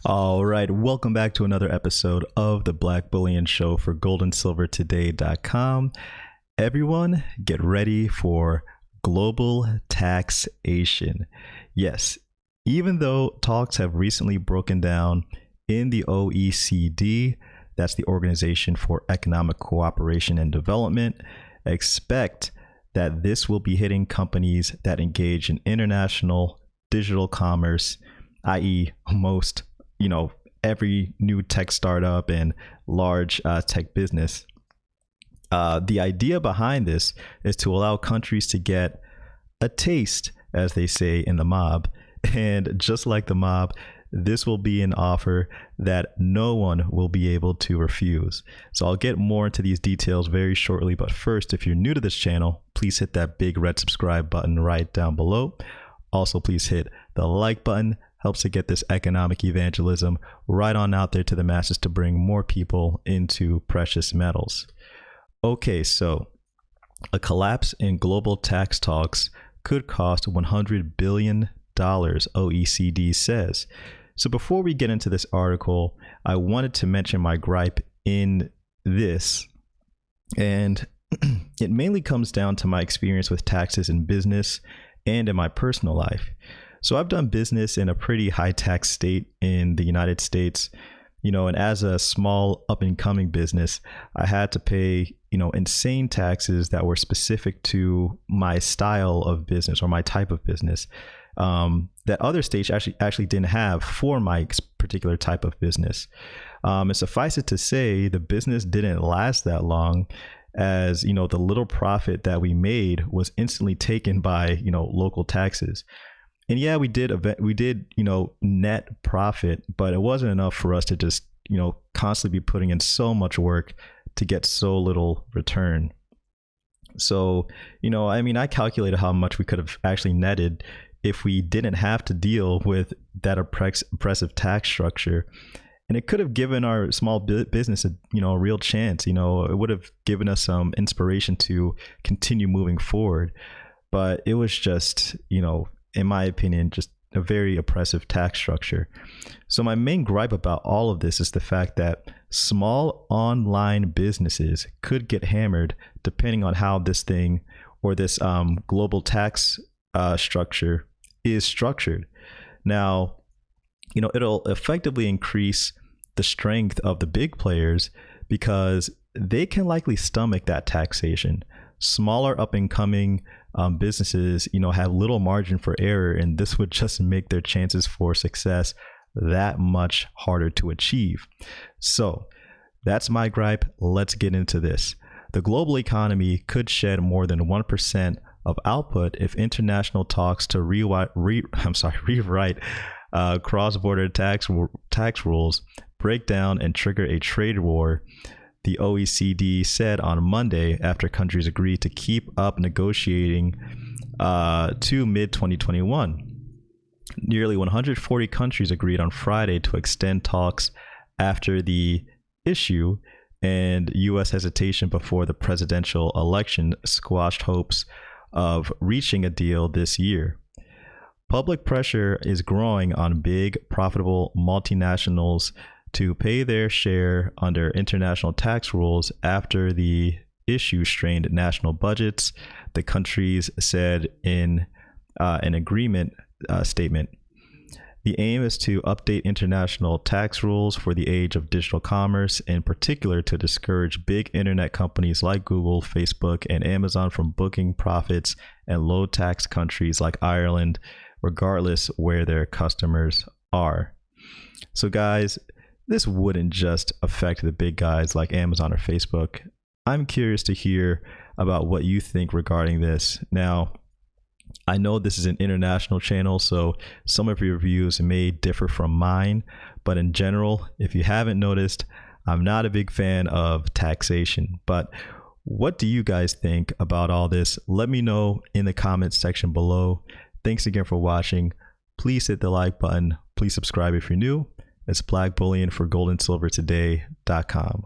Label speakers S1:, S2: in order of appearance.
S1: All right, welcome back to another episode of the Black Bullion Show for goldandsilvertoday.com. Everyone, get ready for global taxation. Yes, even though talks have recently broken down in the OECD, that's the Organization for Economic Cooperation and Development, expect that this will be hitting companies that engage in international digital commerce, i.e., every new tech startup and large tech business. The idea behind this is to allow countries to get a taste, as they say in the mob. And just like the mob, this will be an offer that no one will be able to refuse. So I'll get more into these details very shortly. But first, if you're new to this channel, please hit that big red subscribe button right down below. Also, please hit the like button. Helps to get this economic evangelism right on out there to the masses to bring more people into precious metals. Okay, so a collapse in global tax talks could cost $100 billion, OECD says. So before we get into this article, I wanted to mention my gripe in this. And it mainly comes down to my experience with taxes in business and in my personal life. So I've done business in a pretty high tax state in the United States, and as a small up and coming business, I had to pay, insane taxes that were specific to my style of business or my type of business that other states actually didn't have for my particular type of business. And suffice it to say, the business didn't last that long, as the little profit that we made was instantly taken by local taxes. And yeah, we did net profit, but it wasn't enough for us to just constantly be putting in so much work to get so little return. So I calculated how much we could have actually netted if we didn't have to deal with that oppressive tax structure. And it could have given our small business a real chance. It would have given us some inspiration to continue moving forward. But it was just, in my opinion, just a very oppressive tax structure. So my main gripe about all of this is the fact that small online businesses could get hammered depending on how this thing or this global tax structure is structured. Now, it'll effectively increase the strength of the big players because they can likely stomach that taxation. Smaller up and coming businesses, have little margin for error, and this would just make their chances for success that much harder to achieve. So that's my gripe. Let's get into this. The global economy could shed more than 1% of output if international talks to rewrite cross-border tax rules break down and trigger a trade war, the OECD said on Monday after countries agreed to keep up negotiating to mid-2021. Nearly 140 countries agreed on Friday to extend talks after the issue, and U.S. hesitation before the presidential election squashed hopes of reaching a deal this year. Public pressure is growing on big, profitable multinationals to pay their share under international tax rules after the issue strained national budgets, the countries said in an agreement statement. The aim is to update international tax rules for the age of digital commerce, in particular to discourage big internet companies like Google, Facebook, and Amazon from booking profits in low tax countries like Ireland, regardless where their customers are. So guys, this wouldn't just affect the big guys like Amazon or Facebook. I'm curious to hear about what you think regarding this. Now, I know this is an international channel, so some of your views may differ from mine, but in general, if you haven't noticed, I'm not a big fan of taxation. But what do you guys think about all this? Let me know in the comments section below. Thanks again for watching. Please hit the like button. Please subscribe if you're new. It's Black Bullion for goldandsilvertoday.com.